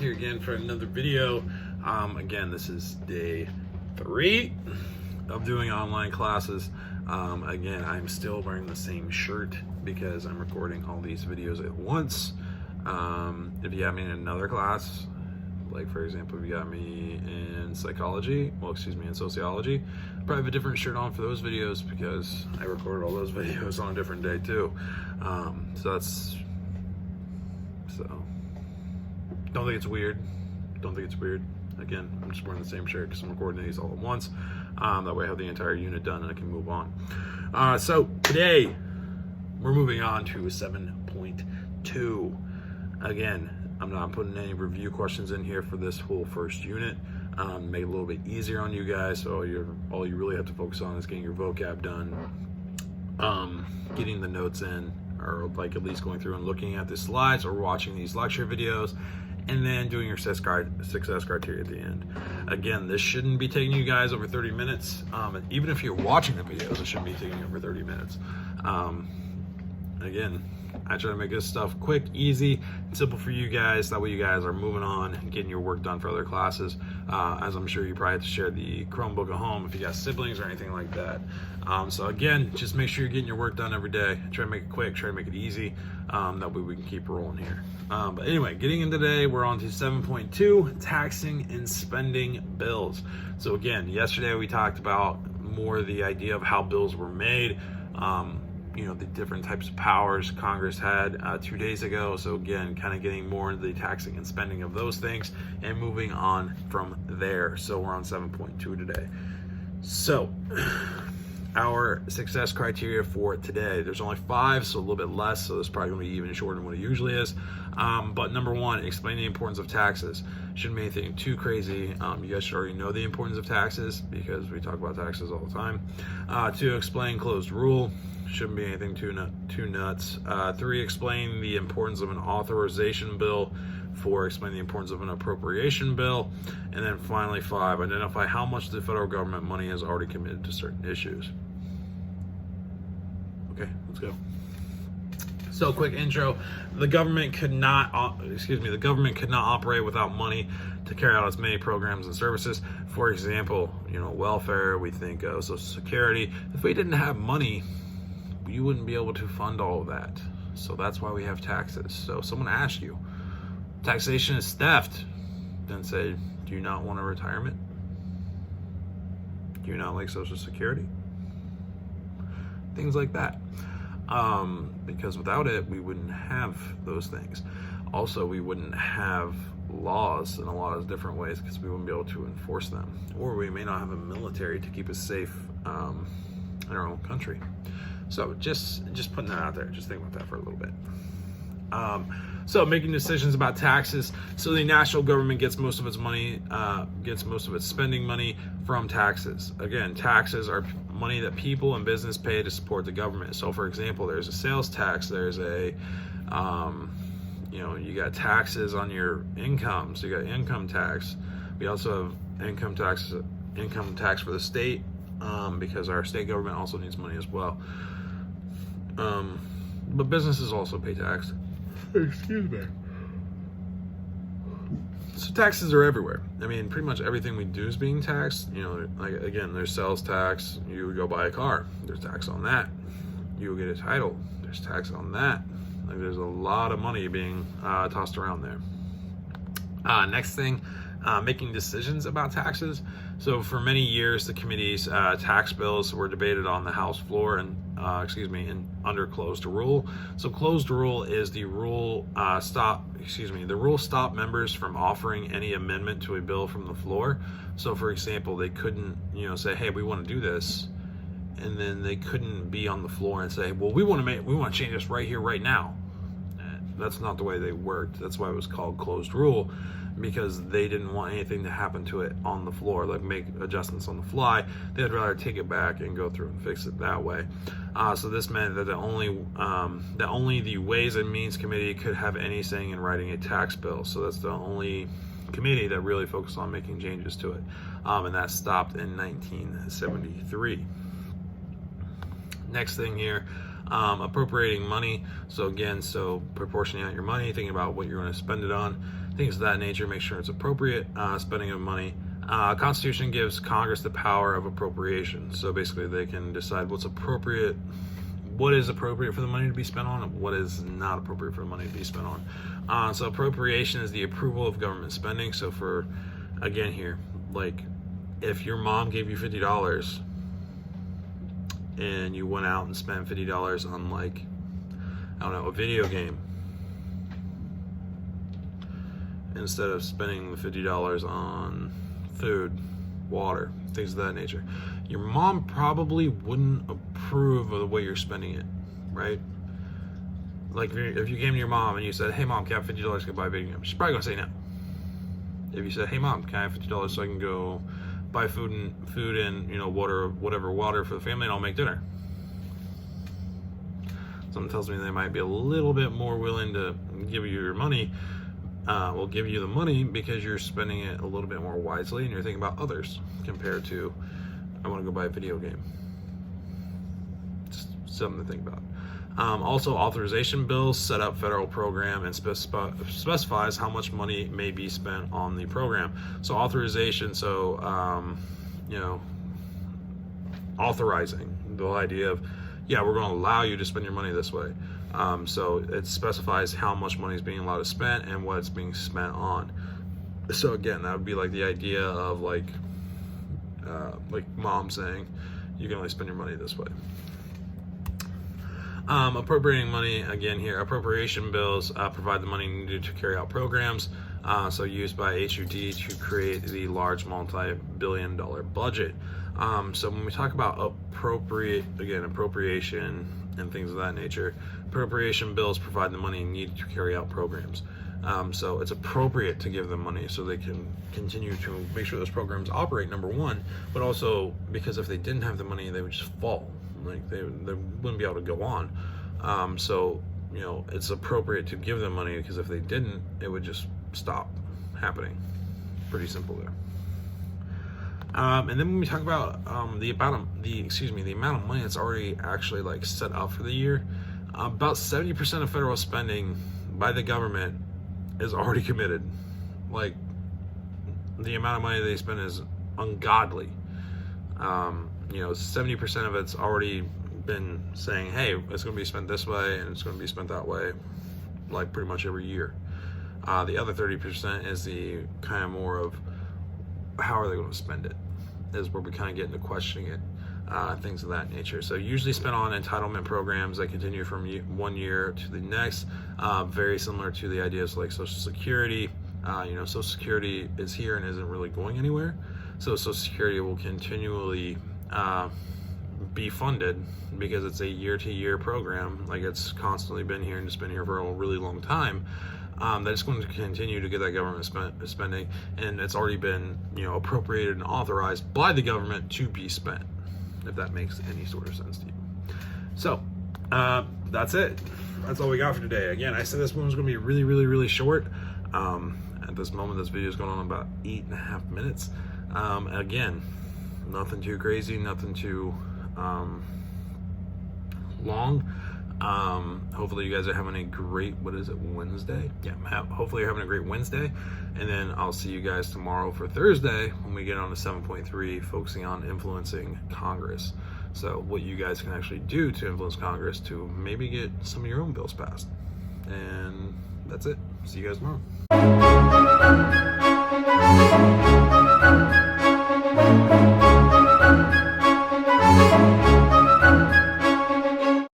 here again for another video. Again, this is day 3 of doing online classes. Again, I'm still wearing the same shirt because I'm recording all these videos at once. If you have me in another class, like for example, if you got me in psychology, in sociology, I probably have a different shirt on for those videos because I recorded all those videos on a different day too. Don't think it's weird. Again, I'm just wearing the same shirt because I'm recording these all at once. That way I have the entire unit done and I can move on. So today we're moving on to 7.2. Again, I'm not putting any review questions in here for this whole first unit. Make it a little bit easier on you guys. So all you really have to focus on is getting your vocab done, getting the notes in, or like at least going through and looking at the slides or watching these lecture videos, and then doing your success criteria at the end. Again, this shouldn't be taking you guys over 30 minutes. Even if you're watching the videos, it shouldn't be taking you over 30 minutes. Again, I try to make this stuff quick, easy, and simple for you guys. That way you guys are moving on and getting your work done for other classes. As I'm sure you probably have to share the Chromebook at home if you got siblings or anything like that. So again, just make sure you're getting your work done every day. Try to make it quick, try to make it easy. That way we can keep rolling here. But anyway, getting in today, we're on to 7.2, taxing and spending bills. So again, yesterday we talked about more the idea of how bills were made. The different types of powers Congress had 2 days ago. So again, kind of getting more into the taxing and spending of those things and moving on from there. So we're on 7.2 today. So our success criteria for today, there's only 5, so a little bit less. So it's probably gonna be even shorter than what it usually is. But number 1, explain the importance of taxes. Shouldn't be anything too crazy. You guys should already know the importance of taxes because we talk about taxes all the time. 2, explain closed rule. Shouldn't be anything too nuts. 3, explain the importance of an authorization bill. 4, explain the importance of an appropriation bill. And then finally 5, identify how much the federal government money has already committed to certain issues. Okay, let's go. So, quick intro. The government could not operate without money to carry out its many programs and services. For example, welfare, we think of Social Security. If we didn't have money, you wouldn't be able to fund all of that. So that's why we have taxes. So if someone asks you, taxation is theft, then say, do you not want a retirement? Do you not like Social Security? Things like that. Because without it, we wouldn't have those things. Also, we wouldn't have laws in a lot of different ways because we wouldn't be able to enforce them. Or we may not have a military to keep us safe in our own country. So just putting that out there. Just think about that for a little bit. So making decisions about taxes. So the national government gets most of its money, spending money from taxes. Again, taxes are money that people and business pay to support the government. So for example, there's a sales tax. There's a, you got taxes on your income. So you got income tax. We also have income tax for the state, because our state government also needs money as well. But businesses also pay tax. Excuse me. So taxes are everywhere. I mean, pretty much everything we do is being taxed. Like again, there's sales tax. You would go buy a car, there's tax on that. You would get a title, there's tax on that. Like there's a lot of money being tossed around there. Next thing, making decisions about taxes. So for many years, the committee's tax bills were debated on the House floor and under closed rule. So closed rule is the rule stop members from offering any amendment to a bill from the floor. So for example, they couldn't say, hey, we want to do this, and then they couldn't be on the floor and say, well, we want to change this right here, right now. That's not the way they worked. That's why it was called closed rule, because they didn't want anything to happen to it on the floor, like make adjustments on the fly. They'd rather take it back and go through and fix it that way. So this meant that only the Ways and Means Committee could have any saying in writing a tax bill. So that's the only committee that really focused on making changes to it. And that stopped in 1973. Next thing here, appropriating money. So again, proportioning out your money, thinking about what you're going to spend it on. things of that nature. Make sure it's appropriate spending of money. Constitution gives Congress the power of appropriation. So basically they can decide what is appropriate for the money to be spent on, and what is not appropriate for the money to be spent on. So appropriation is the approval of government spending. So for, again here, like if your mom gave you $50 and you went out and spent $50 on, like, I don't know, a video game, instead of spending the $50 on food, water, things of that nature, your mom probably wouldn't approve of the way you're spending it, right? Like if you came to your mom and you said, "Hey mom, can I have $50 to go buy a video game?" She's probably gonna say no. If you said, "Hey mom, can I have $50 so I can go buy food and you know, water for the family, and I'll make dinner?" Something tells me they might be a little bit more willing to give you your money. Will give you the money because you're spending it a little bit more wisely and you're thinking about others compared to, I want to go buy a video game. Just something to think about. Also, authorization bills set up federal program and specifies how much money may be spent on the program. So authorization, you know, authorizing the idea of, yeah, we're going to allow you to spend your money this way. So it specifies how much money is being allowed to spend and what it's being spent on. So again, that would be like the idea of like mom saying, you can only spend your money this way. Appropriating money, again here, appropriation bills provide the money needed to carry out programs, so used by HUD to create the large multi-billion-dollar budget. So when we talk about appropriation and things of that nature, appropriation bills provide the money needed to carry out programs. So it's appropriate to give them money so they can continue to make sure those programs operate, number one, but also because if they didn't have the money, they would just fall. Like they wouldn't be able to go on. So, you know, it's appropriate to give them money because if they didn't, it would just stop happening. Pretty simple there. And then when we talk about the amount of money that's already actually like set up for the year, about 70% of federal spending by the government is already committed. Like the amount of money they spend is ungodly. You know, 70% of it's already been saying, hey, it's going to be spent this way and it's going to be spent that way, like pretty much every year. The other 30% is the kind of more of how are they going to spend it, is where we kind of get into questioning it, things of that nature. So usually spent on entitlement programs that continue from one year to the next, very similar to the ideas like Social Security. You know, Social Security is here and isn't really going anywhere. So Social Security will continually be funded because it's a year-to-year program. Like it's constantly been here and it's been here for a really long time. That it's going to continue to get that government spending, and it's already been, you know, appropriated and authorized by the government to be spent, if that makes any sort of sense to you. So that's it. That's all we got for today. Again, I said this one was going to be really, really, really short. At this moment, this video is going on about 8.5 minutes. Again, nothing too crazy, nothing too long. Hopefully you guys are having a great, Wednesday? Yeah, hopefully you're having a great Wednesday. And then I'll see you guys tomorrow for Thursday when we get on to 7.3, focusing on influencing Congress. So what you guys can actually do to influence Congress to maybe get some of your own bills passed. And that's it. See you guys tomorrow.